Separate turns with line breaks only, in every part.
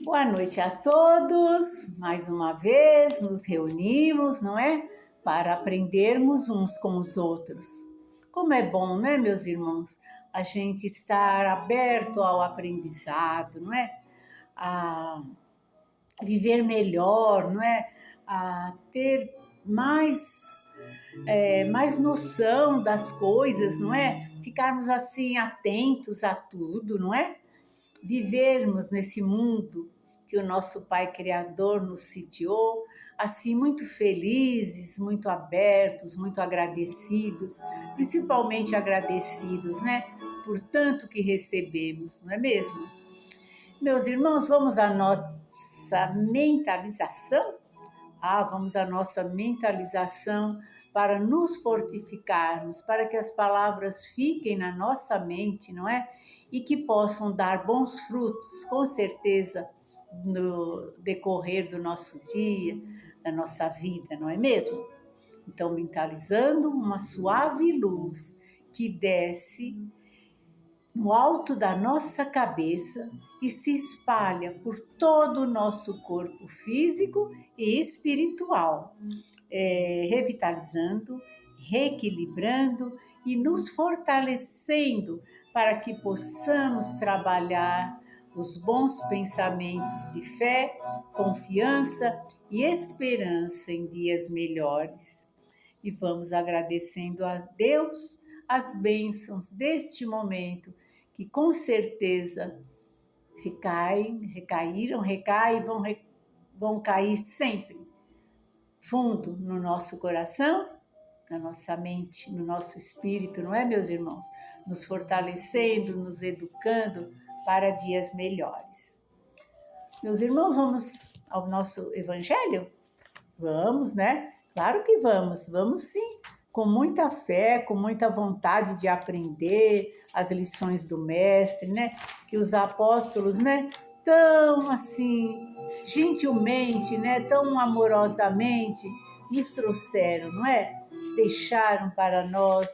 Boa noite a todos. Mais uma vez nos reunimos, não é? Para aprendermos uns com os outros. Como é bom, né, meus irmãos? A gente estar aberto ao aprendizado, não é? A viver melhor, não é? A ter mais noção das coisas, não é? Ficarmos assim atentos a tudo, não é? Vivermos nesse mundo que o nosso Pai Criador nos sitiou, assim, muito felizes, muito abertos, muito agradecidos, principalmente agradecidos, né? Por tanto que recebemos, não é mesmo? Meus irmãos, vamos à nossa mentalização? Vamos à nossa mentalização para nos fortificarmos, para que as palavras fiquem na nossa mente, não é? E que possam dar bons frutos, com certeza, no decorrer do nosso dia, da nossa vida, não é mesmo? Então, mentalizando uma suave luz que desce no alto da nossa cabeça e se espalha por todo o nosso corpo físico e espiritual, revitalizando, reequilibrando e nos fortalecendo para que possamos trabalhar os bons pensamentos de fé, confiança e esperança em dias melhores. E vamos agradecendo a Deus as bênçãos deste momento, que com certeza recaíram, recaem, vão cair sempre fundo no nosso coração, na nossa mente, no nosso espírito, não é, meus irmãos? Nos fortalecendo, nos educando para dias melhores. Meus irmãos, vamos ao nosso evangelho? Vamos, né? Claro que vamos sim, com muita fé, com muita vontade de aprender as lições do mestre, né? Que os apóstolos, né? Tão assim, gentilmente, né? Tão amorosamente nos trouxeram, não é? Deixaram para nós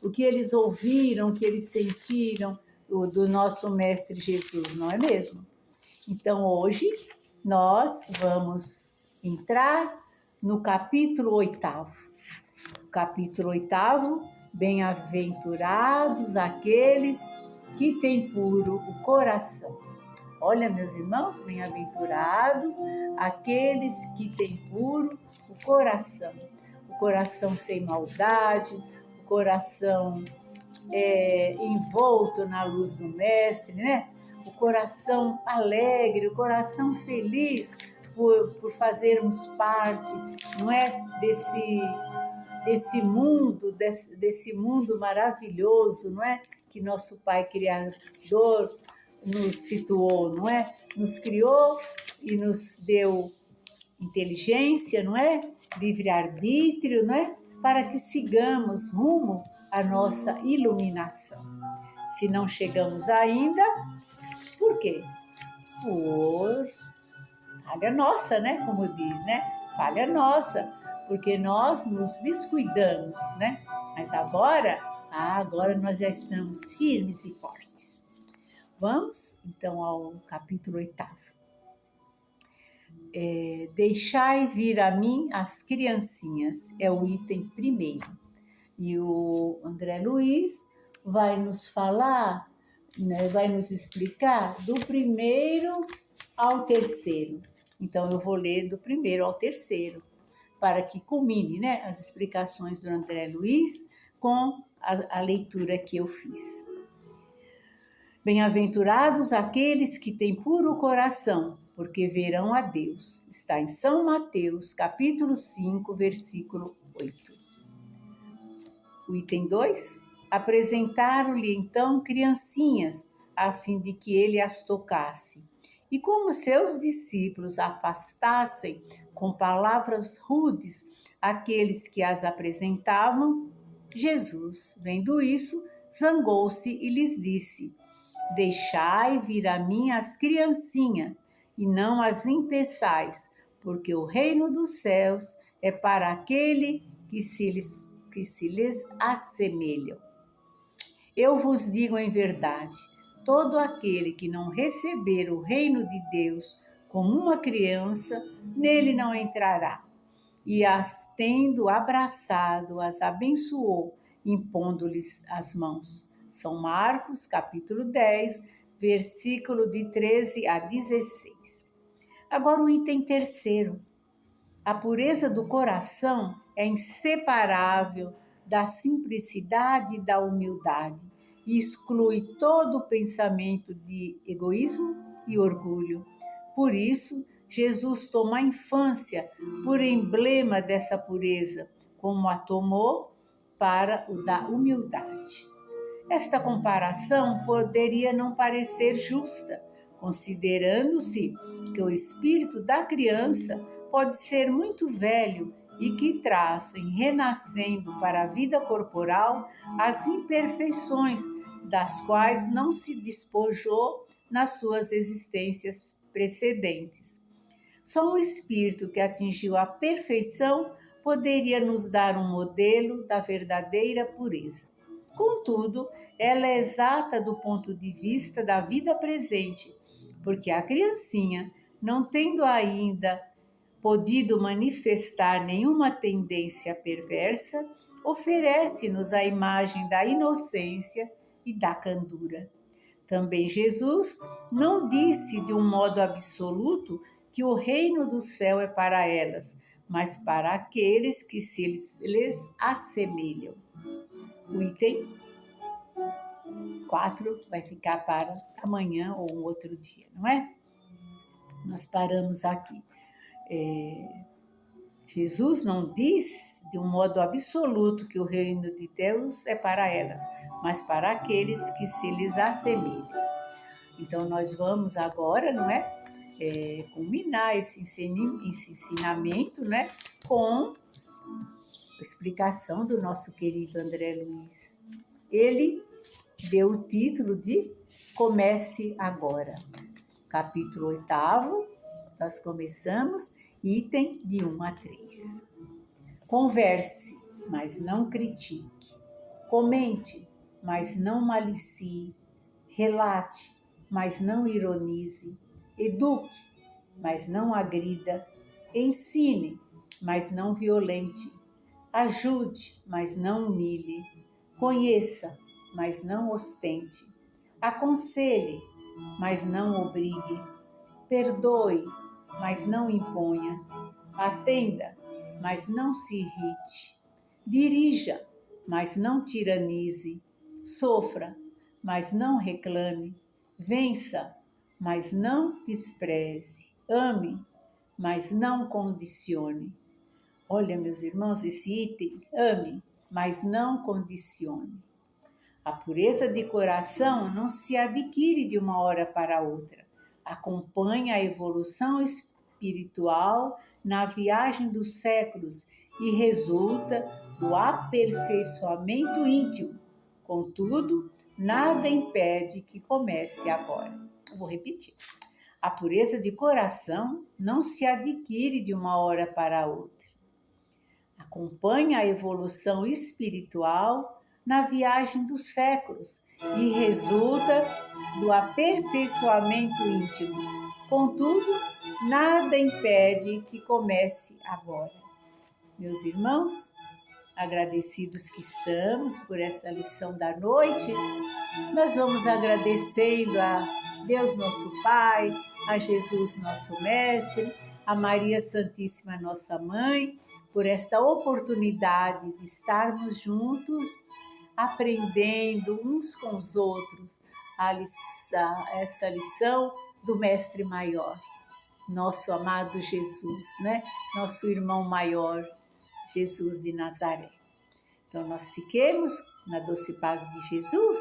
o que eles ouviram, o que eles sentiram do nosso mestre Jesus, não é mesmo? Então hoje nós vamos entrar no capítulo 8º. Capítulo 8º, bem-aventurados aqueles que têm puro o coração. Olha, meus irmãos, bem-aventurados aqueles que têm puro o coração sem maldade, o coração envolto na luz do Mestre, né? O coração alegre, o coração feliz por fazermos parte, não é, desse mundo maravilhoso, não é, que nosso Pai Criador nos situou, não é? Nos criou e nos deu inteligência, não é? Livre-arbítrio, não é? Para que sigamos rumo à nossa iluminação. Se não chegamos ainda, por quê? Por falha nossa, né? Como diz, né? Falha nossa, porque nós nos descuidamos, né? Mas agora nós já estamos firmes e fortes. Vamos, então, ao capítulo 8º. Deixai vir a mim as criancinhas, é o item primeiro. E o André Luiz vai nos falar, né, vai nos explicar do primeiro ao terceiro. Então, eu vou ler do primeiro ao terceiro, para que culmine, né, as explicações do André Luiz com a leitura que eu fiz. Bem-aventurados aqueles que têm puro coração, porque verão a Deus. Está em São Mateus, capítulo 5, versículo 8. O item 2. Apresentaram-lhe então criancinhas, a fim de que ele as tocasse. E como seus discípulos afastassem com palavras rudes aqueles que as apresentavam, Jesus, vendo isso, zangou-se e lhes disse: Deixai vir a mim as criancinhas, e não as impeçais, porque o reino dos céus é para aquele que se lhes assemelham. Eu vos digo em verdade, todo aquele que não receber o reino de Deus como uma criança, nele não entrará. E as tendo abraçado, as abençoou, impondo-lhes as mãos. São Marcos, capítulo 10, versículo de 13 a 16. Agora o item terceiro. A pureza do coração é inseparável da simplicidade e da humildade e exclui todo o pensamento de egoísmo e orgulho. Por isso, Jesus toma a infância por emblema dessa pureza, como a tomou para o da humildade. Esta comparação poderia não parecer justa, considerando-se que o espírito da criança pode ser muito velho e que traz, em renascendo para a vida corporal, as imperfeições das quais não se despojou nas suas existências precedentes. Só um espírito que atingiu a perfeição poderia nos dar um modelo da verdadeira pureza. Contudo, ela é exata do ponto de vista da vida presente, porque a criancinha, não tendo ainda podido manifestar nenhuma tendência perversa, oferece-nos a imagem da inocência e da candura. Também Jesus não disse de um modo absoluto que o reino do céu é para elas, mas para aqueles que se lhes assemelham. O item 4 vai ficar para amanhã ou um outro dia, não é? Nós paramos aqui. Jesus não diz de um modo absoluto que o reino de Deus é para elas, mas para aqueles que se lhes assemelham. Então, nós vamos agora, não é? Culminar esse ensinamento, né? Com a explicação do nosso querido André Luiz. Ele deu o título de Comece Agora. Capítulo 8, nós começamos, item de 1 a 3. Converse, mas não critique. Comente, mas não malicie. Relate, mas não ironize. Eduque, mas não agrida. Ensine, mas não violente. Ajude, mas não humilhe. Conheça, mas não ostente. Aconselhe, mas não obrigue. Perdoe, mas não imponha. Atenda, mas não se irrite. Dirija, mas não tiranize. Sofra, mas não reclame. Vença, mas não despreze. Ame, mas não condicione. Olha, meus irmãos, esse item, ame, mas não condicione. A pureza de coração não se adquire de uma hora para outra. Acompanha a evolução espiritual na viagem dos séculos e resulta do aperfeiçoamento íntimo. Contudo, nada impede que comece agora. Eu vou repetir. A pureza de coração não se adquire de uma hora para outra. Acompanha a evolução espiritual na viagem dos séculos e resulta do aperfeiçoamento íntimo. Contudo, nada impede que comece agora. Meus irmãos, agradecidos que estamos por essa lição da noite, nós vamos agradecendo a Deus nosso Pai, a Jesus nosso Mestre, a Maria Santíssima nossa Mãe, por esta oportunidade de estarmos juntos, aprendendo uns com os outros essa lição do Mestre Maior, nosso amado Jesus, né? Nosso irmão maior, Jesus de Nazaré. Então, nós fiquemos na doce paz de Jesus,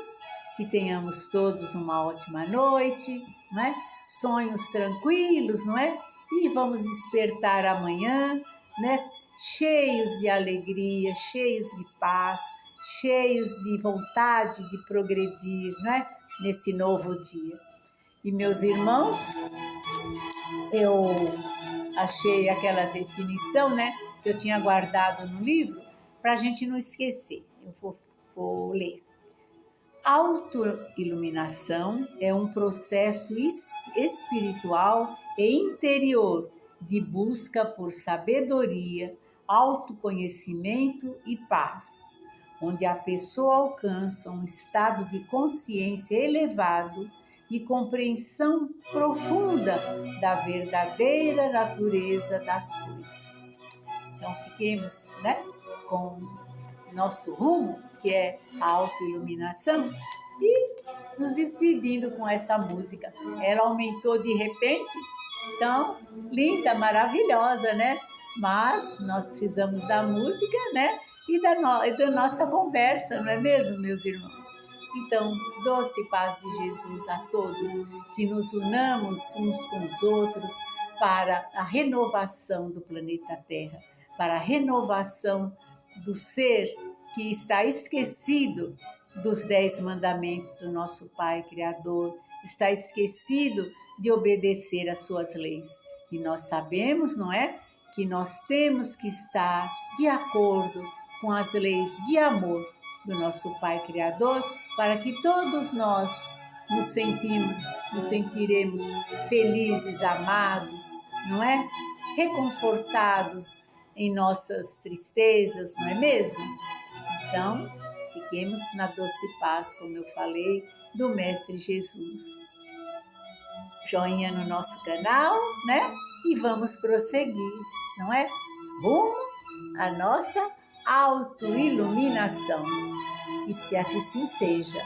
que tenhamos todos uma ótima noite, não é? Sonhos tranquilos, não é? E vamos despertar amanhã, né? Cheios de alegria, cheios de paz, cheios de vontade de progredir, né? Nesse novo dia. E meus irmãos, eu achei aquela definição, né? Que eu tinha guardado no livro, para a gente não esquecer. Eu vou ler. Autoiluminação é um processo espiritual e interior de busca por sabedoria, autoconhecimento e paz, onde a pessoa alcança um estado de consciência elevado e compreensão profunda da verdadeira natureza das coisas. Então, fiquemos, com nosso rumo, que é a autoiluminação, e nos despedindo com essa música. Ela aumentou de repente, então, linda, maravilhosa, né? Mas nós precisamos da música, né? E da nossa conversa, não é mesmo, meus irmãos? Então, doce paz de Jesus a todos, que nos unamos uns com os outros para a renovação do planeta Terra, para a renovação do ser que está esquecido dos 10 mandamentos do nosso Pai Criador, está esquecido de obedecer às suas leis. E nós sabemos, não é, que nós temos que estar de acordo com as leis de amor do nosso Pai Criador, para que todos nós nos sentiremos felizes, amados, não é? Reconfortados em nossas tristezas, não é mesmo? Então, fiquemos na doce paz, como eu falei, do Mestre Jesus. Joinha no nosso canal, né? E vamos prosseguir, não é? Rumo à nossa autoiluminação. E se assim seja.